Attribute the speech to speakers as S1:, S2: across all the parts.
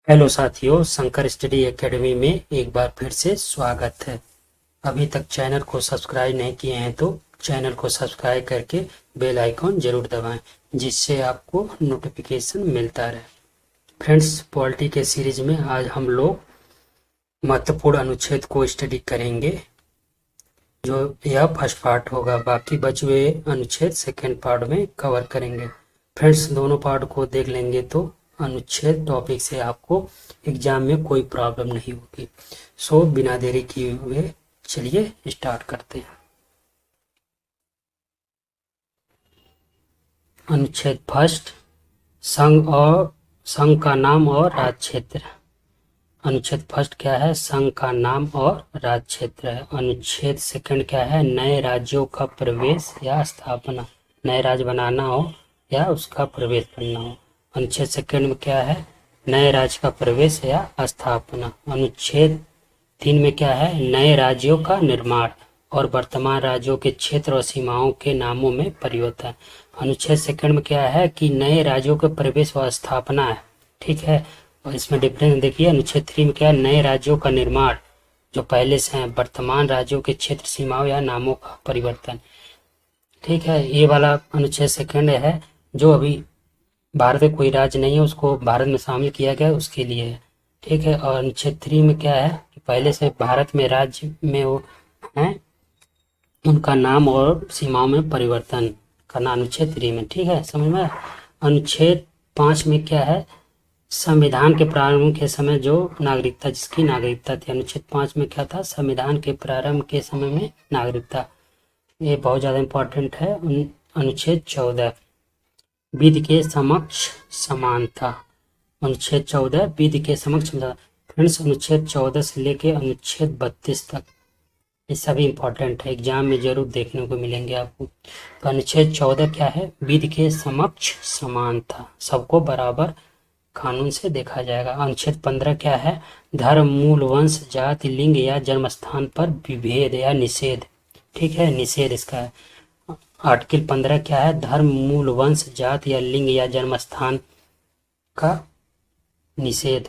S1: Hello साथियों, Shankar study academy में एक बार फिर से स्वागत है। अभी तक चैनल को सब्सक्राइब नहीं किए हैं तो चैनल को सब्सक्राइब करके बेल आइकॉन जरूर दबाएं, जिससे आपको नोटिफिकेशन मिलता रहे। फ्रेंड्स, पॉलिटी के सीरीज में आज हम लोग महत्वपूर्ण अनुच्छेद को स्टडी करेंगे, जो यह फर्स्ट पार्ट होगा। बाकी बचे हुए अनुच्छेद सेकेंड पार्ट में कवर करेंगे। फ्रेंड्स, दोनों पार्ट को देख लेंगे तो अनुच्छेद टॉपिक से आपको एग्जाम में कोई प्रॉब्लम नहीं होगी। सो बिना देरी किए हुए चलिए स्टार्ट करते हैं। अनुच्छेद फर्स्ट, संघ का नाम और राज्य क्षेत्र। अनुच्छेद फर्स्ट क्या है? संघ का नाम और राज्य क्षेत्र है। अनुच्छेद सेकंड क्या है? नए राज्यों का प्रवेश या स्थापना, नए राज्य बनाना हो या उसका प्रवेश करना हो। अनुच्छेद सेकंड में क्या है? नए राज्य का प्रवेश या स्थापना। अनुच्छेद 3 में क्या है? नए राज्यों का निर्माण और वर्तमान राज्यों के क्षेत्र और सीमाओं के नामों में परिवर्तन। अनुच्छेद सेकंड में क्या है कि नए राज्यों के प्रवेश व स्थापना है, ठीक है। और इसमें डिफरेंस देखिए, अनुच्छेद 3 में क्या है? नए राज्यों का निर्माण जो पहले से हैं, वर्तमान राज्यों के क्षेत्र, सीमाओं या नामों का परिवर्तन, ठीक है। ये वाला अनुच्छेद सेकंड है, जो अभी भारत में कोई राज्य नहीं है उसको भारत में शामिल किया गया, उसके लिए है, ठीक है। और अनुच्छेद 3 में क्या है कि पहले से भारत में राज्य में वो हैं, उनका नाम और सीमाओं में परिवर्तन करना, अनुच्छेद 3 में, ठीक है, समझ में। अनुच्छेद 5 में क्या है? संविधान के प्रारंभ के समय जो नागरिकता, जिसकी नागरिकता थी। अनुच्छेद 5 में क्या था? संविधान के प्रारंभ के समय में नागरिकता, ये बहुत ज़्यादा इम्पोर्टेंट है। अनुच्छेद 14, विधि के समक्ष समानता। अनुच्छेद 14, विधि के समक्ष समानता। फ्रेंड्स, अनुच्छेद 14 से लेके अनुच्छेद 32 तक ये सभी इंपॉर्टेंट है, एग्जाम में जरूर देखने को मिलेंगे आपको। तो अनुच्छेद 14 क्या है? विधि के समक्ष समानता, सबको बराबर कानून से देखा जाएगा। अनुच्छेद 15 क्या है? धर्म, मूल, वंश, जाति, लिंग या जन्म स्थान पर विभेद या निषेध, ठीक है, निषेध इसका है। आर्टिकल 15 क्या है? धर्म, मूल, वंश, जाति या लिंग या जन्म स्थान का निषेध।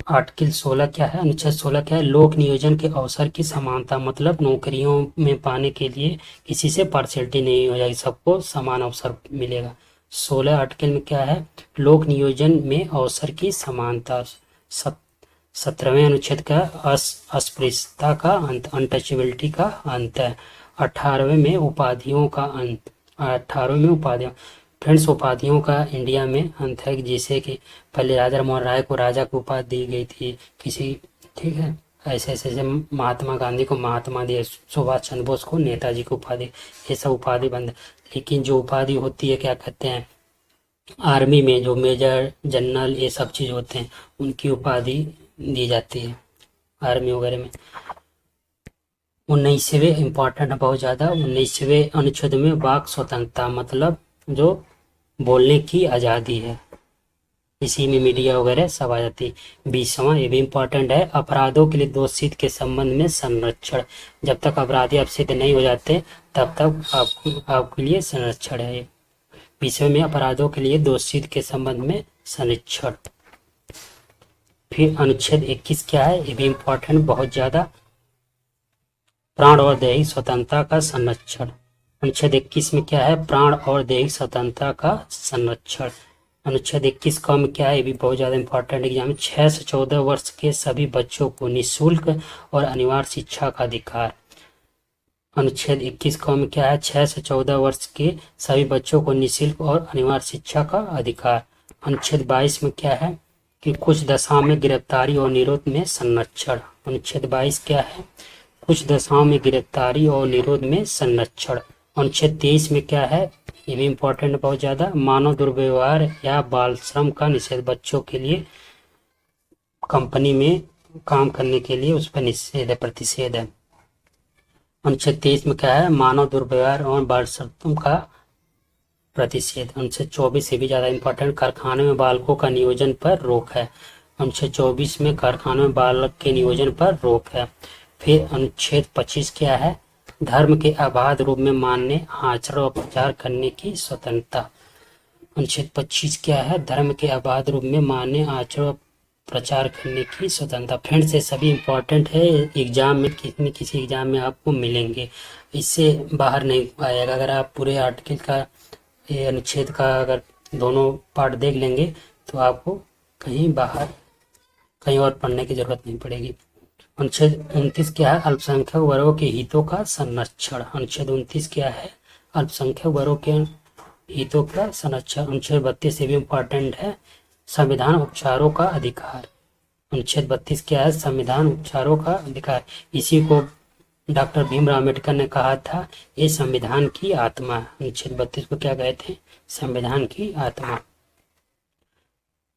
S1: आर्टिकल 16 क्या है? अनुच्छेद 16 क्या है? लोक नियोजन के अवसर की समानता, मतलब नौकरियों में पाने के लिए किसी से पार्शियलिटी नहीं हो जाएगी, सबको समान अवसर मिलेगा। 16 आर्टिकल में क्या है? लोक नियोजन में अवसर की समानता। 17वें अनुच्छेद का अस्पृश्यता का अंत, अनटचेबिलिटी का अंत है। 18वें में उपाधियों का अंत, 18वें में उपाधियों। फ्रेंड्स, उपाधियों का इंडिया में अंत है, जैसे कि पहले राजा राममोहन राय को राजा की उपाधि दी गई थी किसी, ठीक है, ऐसे ऐसे महात्मा गांधी को महात्मा दिए, सुभाष चंद्र बोस को नेताजी की उपाधि, ये सब उपाधि बंद। लेकिन जो उपाधि होती है, क्या कहते हैं, आर्मी में जो मेजर जनरल ये सब चीज़ होते हैं, उनकी उपाधि दी जाती है आर्मी वगैरह में। 19वें इम्पॉर्टेंट है बहुत ज़्यादा। 19वें अनुच्छेद में वाक स्वतंत्रता, मतलब जो बोलने की आज़ादी है, इसी में मीडिया वगैरह सब आ जाती है। 20वां, ये भी इम्पोर्टेंट है, अपराधों के लिए दोषित के संबंध में संरक्षण। जब तक अपराधी अब सिद्ध नहीं हो जाते तब तक आपके लिए संरक्षण है। 20वें में अपराधों के लिए दोषित के संबंध में संरक्षण। फिर अनुच्छेद 21 क्या है? ये भी इम्पोर्टेंट बहुत ज़्यादा, प्राण और दैहिक स्वतंत्रता का संरक्षण। अनुच्छेद 21 में क्या है? प्राण और दैहिक स्वतंत्रता का संरक्षण। अनुच्छेद 21 का में क्या है? ये भी बहुत ज़्यादा इंपॉर्टेंट एग्जाम में, 6 से 14 वर्ष के सभी बच्चों को निःशुल्क और अनिवार्य शिक्षा का अधिकार। अनुच्छेद 21 का में क्या है? 6 से 14 वर्ष के सभी बच्चों को निःशुल्क और अनिवार्य शिक्षा का अधिकार। अनुच्छेद 22 में क्या है कि कुछ दशाओं में गिरफ्तारी और निरोध में संरक्षण। अनुच्छेद 22 क्या है? कुछ दशाओं में गिरफ्तारी और निरोध में संरक्षण। अनुच्छेद 23 में क्या है? ये भी इम्पोर्टेंट बहुत ज़्यादा, मानव दुर्व्यवहार या बाल श्रम का निषेध, बच्चों के लिए कंपनी में काम करने के लिए उस पर निषेध है, प्रतिषेध है। अनुच्छेद 23 में क्या है? मानव दुर्व्यवहार और बाल श्रम का प्रतिषेध। अनुच्छेद 24 से भी ज़्यादा इम्पोर्टेंट, कारखाने में बालकों का नियोजन पर रोक है। अनुच्छेद 24 में कारखानों में बालक के नियोजन पर रोक है। फिर अनुच्छेद 25 क्या है? धर्म के अबाध रूप में मानने, आचरण और प्रचार करने की स्वतंत्रता। अनुच्छेद 25 क्या है, धर्म के अबाध रूप में मान्य आचरण प्रचार करने की स्वतंत्रता। फ्रेंड्स ये सभी इंपॉर्टेंट है, एग्जाम में किसी न किसी एग्जाम में आपको मिलेंगे, इससे बाहर नहीं आएगा। अगर आप पूरे आर्टिकल का ये अनुच्छेद का अगर दोनों पार्ट देख लेंगे तो आपको कहीं बाहर कहीं और पढ़ने की जरूरत नहीं पड़ेगी। अनुच्छेद 29 क्या है, अल्पसंख्यक वर्गों के हितों का संरक्षण। अनुच्छेद 29 क्या है, अल्पसंख्यक वर्गों के हितों का संरक्षण। अनुच्छेद 32 ये भी इम्पोर्टेंट है, संविधान उपचारों का अधिकार। अनुच्छेद 32 क्या है, संविधान उपचारों का अधिकार। इसी को डॉक्टर भीमराव अम्बेडकर ने कहा था ये संविधान की आत्मा है। अनुच्छेद 32 को क्या कहे थे, संविधान की आत्मा।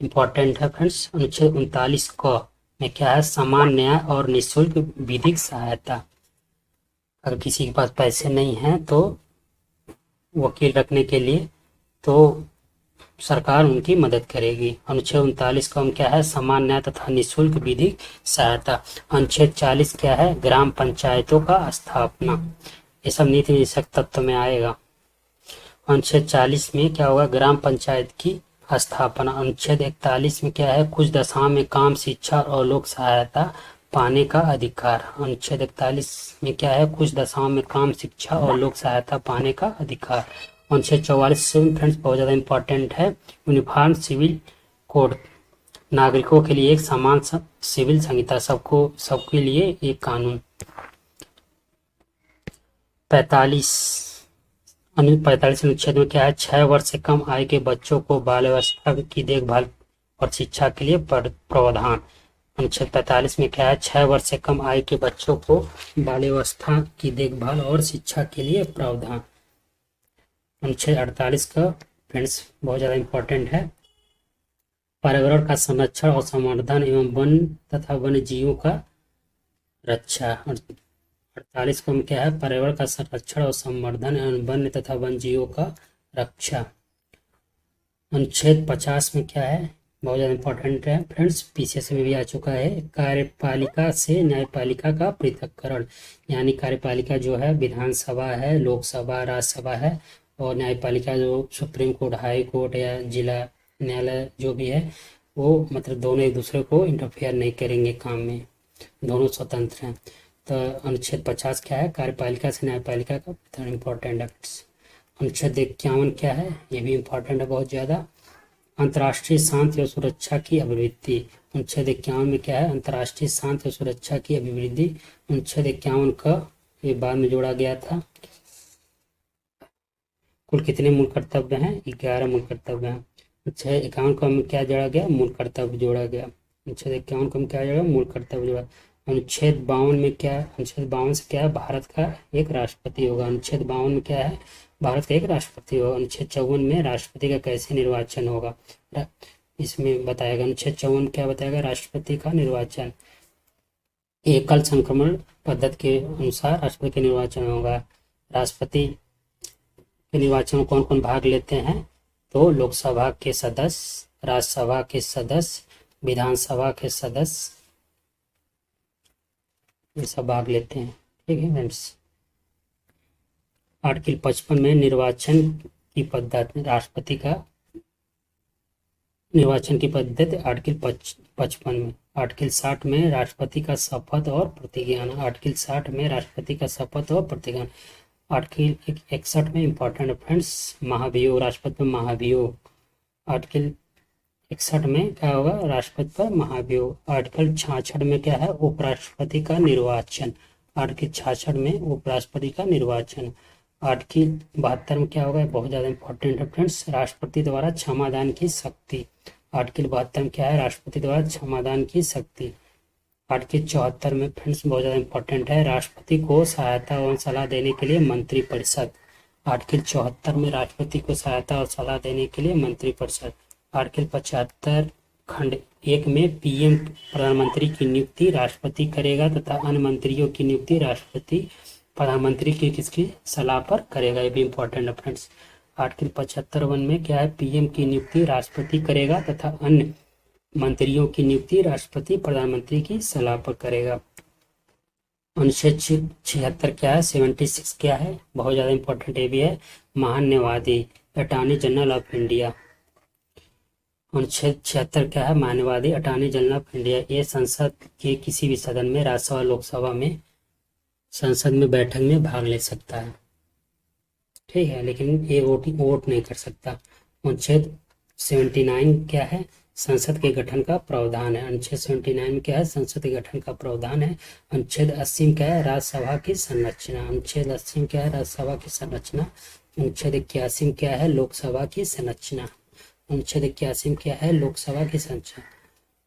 S1: इम्पोर्टेंट है फ्रेंड्स। अनुच्छेद 39 क में क्या है, समान न्याय और निःशुल्क विधिक सहायता। अगर किसी के पास पैसे नहीं हैं तो वकील रखने के लिए, तो सरकार उनकी मदद करेगी। अनुच्छेद 39 का क्या है, समान न्याय तथा निःशुल्क विधिक सहायता। अनुच्छेद 40 क्या है, ग्राम पंचायतों का स्थापना। ये सब नीति निदेशक तत्व में आएगा। अनुच्छेद 40 में क्या होगा, ग्राम पंचायत की स्थापना। अनुच्छेद 41 में क्या है, कुछ दशाओं में काम, शिक्षा और लोक सहायता पाने का अधिकार। अनुच्छेद 41 में क्या है, कुछ दशाओं में काम, शिक्षा और लोक सहायता पाने का अधिकार। अनुच्छेद 44 फ्रेंड्स बहुत ज़्यादा इंपॉर्टेंट है, यूनिफॉर्म सिविल कोड। नागरिकों के लिए एक समान सिविल संहिता, सबके लिए एक कानून। 45 अनुच्छेद में क्या है, 6 वर्ष से कम आयु के बच्चों को बाल अवस्था की देखभाल और शिक्षा के लिए प्रावधान। अनुच्छेद 45 में क्या है, 6 वर्ष से कम आयु के बच्चों को बाल्यावस्था की देखभाल और शिक्षा के लिए प्रावधान। अनुच्छेद 48 का फ्रेंड्स बहुत ज़्यादा इंपॉर्टेंट है, पर्यावरण का संरक्षण और संवर्धन एवं वन तथा वन्य जीवों का रक्षा। 48 को क्या है, पर्यावरण का संरक्षण और संवर्धन एवं वन्य तथा वन जीवों का रक्षा। अनुच्छेद 50 में क्या है, बहुत ज़्यादा इंपॉर्टेंट है फ्रेंड्स, पीसीएस में भी आ चुका है, कार्यपालिका से न्यायपालिका का पृथक्करण। यानी कार्यपालिका जो है विधानसभा है, लोकसभा, राज्यसभा है, और न्यायपालिका जो सुप्रीम कोर्ट, हाई कोर्ट या जिला न्यायालय जो भी है, वो मतलब दोनों एक दूसरे को इंटरफेयर नहीं करेंगे काम में, दोनों स्वतंत्र हैं। तो अनुच्छेद 50 क्या है, कार्यपालिका से न्यायपालिका का पृथक, इंपॉर्टेंट है। अनुच्छेद 51 क्या है, ये भी इंपॉर्टेंट है बहुत ज़्यादा, अंतर्राष्ट्रीय शांति और सुरक्षा की अभिवृद्धि। अनुच्छेद 51 में क्या है, अंतर्राष्ट्रीय शांति और सुरक्षा की अभिवृद्धि। अनुच्छेद 51 का ये बाद में जोड़ा गया था। कुल कितने मूल कर्तव्य हैं, 11 मूल कर्तव्य हैं। अनुच्छेद 51 को क्या जोड़ा गया, मूल कर्तव्य जोड़ा गया। अनुच्छेद 51 को क्या जोड़ा, मूल कर्तव्य जोड़ा। अनुच्छेद 52 में क्या, अनुच्छेद 52 से क्या है, भारत का एक राष्ट्रपति होगा। अनुच्छेद 52 में क्या है, भारत का एक राष्ट्रपति होगा। अनुच्छेद 54 में राष्ट्रपति का कैसे निर्वाचन होगा, इसमें बताएगा। अनुच्छेद 54 क्या बताएगा, राष्ट्रपति का निर्वाचन एकल संक्रमण पद्धति के अनुसार राष्ट्रपति का निर्वाचन होगा। राष्ट्रपति के निर्वाचन में कौन कौन भाग लेते हैं, तो लोकसभा के सदस्य, राज्यसभा के सदस्य, विधानसभा के सदस्य, ये सब भाग लेते हैं। ठीक है फ्रेंड्स। आर्टिकल 55 में निर्वाचन की पद्धति, राष्ट्रपति का निर्वाचन की पद्धति आर्टिकल 55 में। आर्टिकल 60 में राष्ट्रपति का शपथ और प्रतिज्ञान। आर्टिकल 60 में राष्ट्रपति का शपथ और प्रतिज्ञान। आर्टिकल 61 में इंपॉर्टेंट फ्रेंड्स, महाभियोग, राष्ट्रपति पर महाभियोग। आर्टिकल 61 में क्या होगा, राष्ट्रपति पर महाभियोग। आर्टिकल 66 में क्या है, उपराष्ट्रपति का निर्वाचन। आर्टिकल 66 में उपराष्ट्रपति का निर्वाचन। आर्टिकल 72 में क्या होगा, बहुत ज़्यादा इंपॉर्टेंट है फ्रेंड्स, राष्ट्रपति द्वारा क्षमादान की शक्ति। आर्टिकल 72 में क्या है, राष्ट्रपति द्वारा क्षमादान की शक्ति। आर्टिकल 74 में फ्रेंड्स बहुत ज़्यादा इंपॉर्टेंट है, राष्ट्रपति को सहायता और सलाह देने के लिए मंत्रिपरिषद। आर्टिकल 74 में राष्ट्रपति को सहायता और सलाह देने के लिए मंत्रिपरिषद। आर्टिकल 75 खंड 1 में पीएम प्रधानमंत्री की नियुक्ति राष्ट्रपति करेगा तथा अन्य मंत्रियों की नियुक्ति राष्ट्रपति प्रधानमंत्री की किसकी सलाह पर करेगा, ये भी इंपॉर्टेंट है फ्रेंड्स। आर्टिकल 75 में क्या है, पीएम की नियुक्ति राष्ट्रपति करेगा तथा अन्य मंत्रियों की नियुक्ति राष्ट्रपति प्रधानमंत्री की सलाह पर करेगा। अनुच्छेद 76 क्या है, 76 क्या है, बहुत ज़्यादा इंपॉर्टेंट ये भी है, महान न्यायवादी, अटॉर्नी जनरल ऑफ इंडिया। अनुच्छेद 76 क्या है, मानवादी अटॉर्नी जनरल ऑफ इंडिया। ये संसद के किसी भी सदन में, राज्यसभा लोकसभा में, संसद में बैठक में भाग ले सकता है, ठीक है, लेकिन ये वोट नहीं कर सकता। अनुच्छेद 79 क्या है, संसद के गठन का प्रावधान है। अनुच्छेद 79 में क्या है, संसद के गठन का प्रावधान है। अनुच्छेद 80 में क्या है, राज्यसभा की संरचना। अनुच्छेद 80 में क्या है, राज्यसभा की संरचना। अनुच्छेद 81 में क्या है, लोकसभा की संरचना। अनुच्छेद 81 में क्या है, लोकसभा की संरचना।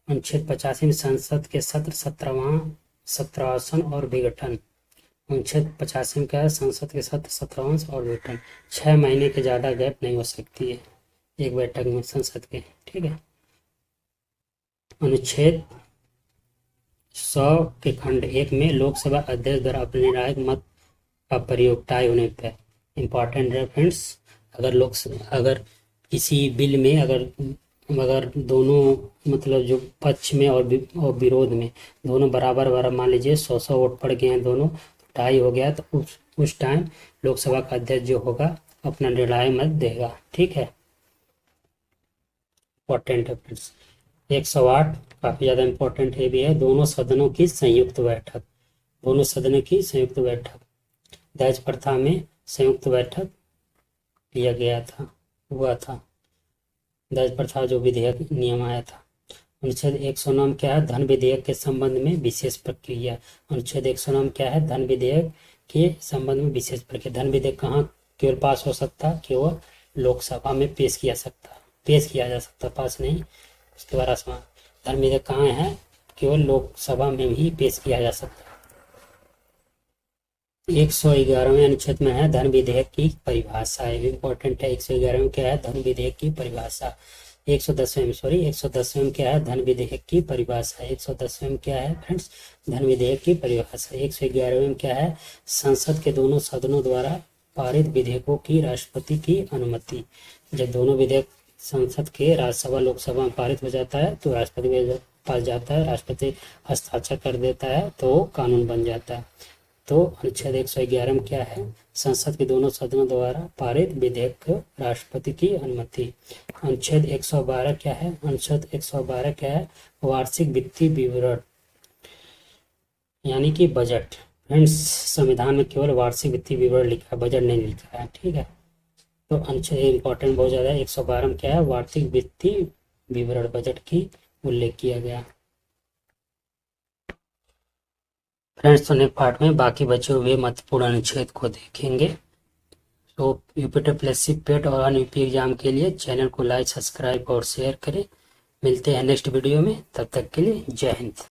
S1: अनुच्छेद 85 में संसद के सत्र 17वां और विघटन। अनुच्छेद 85 में क्या है, संसद के सत्र 17वां और विघटन। 6 महीने के ज़्यादा गैप नहीं हो सकती है एक बैठक में संसद के, ठीक है। अनुच्छेद 100 के खंड 1 में लोकसभा अध्यक्ष द्वारा अपने निर्णायक मत का प्रयोग टाई होने पर, इम्पॉर्टेंट रेफरेंस, अगर किसी बिल में अगर दोनों मतलब जो पक्ष में और विरोध में दोनों बराबर मान लीजिए 100 वोट पड़ गए हैं, दोनों टाई हो गया, तो उस टाइम लोकसभा का अध्यक्ष जो होगा अपना निर्णय मत देगा, ठीक है। इम्पोर्टेंट है फ्रेंड्स। 108 काफ़ी ज़्यादा इम्पोर्टेंट है भी है, दोनों सदनों की संयुक्त बैठक। दोनों सदनों की संयुक्त बैठक, दहेज प्रथा में संयुक्त बैठक लिया गया था, हुआ था, दहेज प्रथा जो विधेयक नियम आया था। अनुच्छेद 109 क्या है, धन विधेयक के संबंध में विशेष प्रक्रिया। अनुच्छेद 109 क्या है, धन विधेयक के संबंध में विशेष प्रक्रिया। धन विधेयक कहाँ केवल पास हो सकता, केवल लोकसभा में पेश किया जा सकता, पास नहीं। उसके बाद आसमान, धन विधेयक कहाँ है, केवल लोकसभा में ही पेश किया जा सकता। 111वें अनुच्छेद में है धन विधेयक की परिभाषा, इम्पोर्टेंट है। 111 में क्या है, धन विधेयक की परिभाषा। 110वें में क्या है, धन विधेयक की परिभाषा। 110वें में क्या है फ्रेंड्स, धन विधेयक की परिभाषा। 111वें में क्या है, संसद के दोनों सदनों द्वारा पारित विधेयकों की राष्ट्रपति की अनुमति। जब दोनों विधेयक संसद के राज्यसभा लोकसभा में पारित हो जाता है तो राष्ट्रपति के पास जाता है, राष्ट्रपति हस्ताक्षर कर देता है तो कानून बन जाता है। तो अनुच्छेद 111 में क्या है, संसद के दोनों सदनों द्वारा पारित विधेयक राष्ट्रपति की अनुमति। अनुच्छेद 112 क्या है, अनुच्छेद 112 क्या है, वार्षिक वित्तीय विवरण यानी कि बजट। फ्रेंड्स, संविधान में केवल वार्षिक वित्तीय विवरण लिखा है, बजट नहीं लिखा है, ठीक है। तो अनुच्छेद इंपॉर्टेंट बहुत ज़्यादा है। 112 में क्या है, वार्षिक वित्तीय विवरण, बजट की उल्लेख किया गया। फ्रेंड्स, तो नेक्स्ट पार्ट में बाकी बचे हुए महत्वपूर्ण अनुच्छेद को देखेंगे। तो यूपीटीसी पेट और अन्य यूपी एग्जाम के लिए चैनल को लाइक, सब्सक्राइब और शेयर करें। मिलते हैं नेक्स्ट वीडियो में, तब तक के लिए जय हिंद।